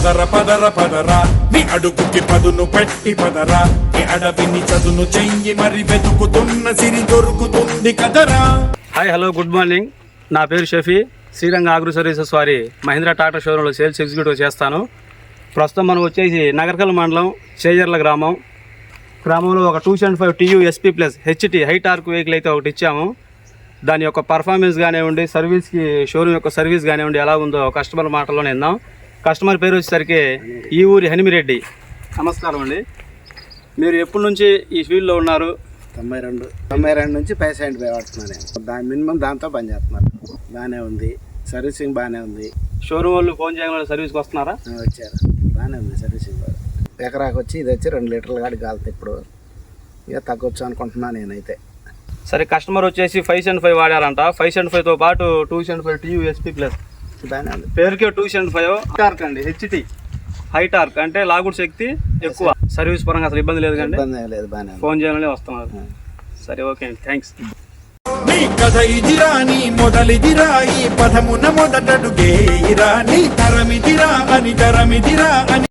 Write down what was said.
పదర పదర పదరా నీ అడుగుకి పదును పెట్టి పదరా నీ అడవిని చదును చెయ్యి మరి వెతుకుతున్న సిరి దొరుకుతుంది కదరా. Hi hello good morning. నా పేరు షఫీ. శ్రీరంగ అగ్రో సర్వీసెస్ వారి మహీంద్రా టాటా షోరూంలో సేల్స్ ఎగ్జిక్యూటివ్ చేస్తాను. ప్రస్తుతం మనం వచ్చేసి నగర్కల్ మండలం చేజర్ల గ్రామంలో ఒక 275 TU SP plus HT high torque vehicle అయితే ఒకటి ఇచ్చాము. దాని యొక్క పర్ఫార్మెన్స్ కానివ్వండి, సర్వీస్కి షోరూమ్ యొక్క సర్వీస్ కానివ్వండి ఎలా ఉందో కస్టమర్ మాటల్లోనే విందాం. కస్టమర్ పేరు వచ్చేసరికి ఈ ఊరి హనిమిరెడ్డి. నమస్కారం అండి. మీరు ఎప్పటి నుంచి ఈ ఫీల్డ్లో ఉన్నారు? 92 నుంచి పేషెంట్ వాడుతున్నాను. మినిమం దాంతో పని చేస్తున్నారు. బాగానే ఉంది, సర్వీసింగ్ బాగానే ఉంది. షోరూమ్ వాళ్ళు ఫోన్ చేయగానే సర్వీస్కి వస్తున్నారా? వచ్చారు, బాగానే ఉంది సర్వీసింగ్. ఎకరాకి వచ్చి ఇది వచ్చి 2 లీటర్ల కాడికి కాలుతాయి. ఇప్పుడు ఇక తగ్గొచ్చు అనుకుంటున్నాను నేనైతే. సరే, కస్టమర్ వచ్చేసి 575 వాడారంట. 575తో పాటు 275 TU SP ప్లస్ బాగానే ఉంది. పేరుకే 275 టార్క్ అండి. HT హై టార్క్ అంటే లాగుడు శక్తి ఎక్కువ. సర్వీస్ పరంగా అసలు ఇబ్బంది లేదు కండి. ఇబ్బంది లేదు, బాగానే ఫోన్ చేయగానే వస్తున్నారు. సరే, ఓకే అండి, థ్యాంక్స్. నీ కథ ఇదిరా, నీ మొదలిదిరా, ఈ పదమున మొదటడుగేయిరా, నీ తరమిదిరా అని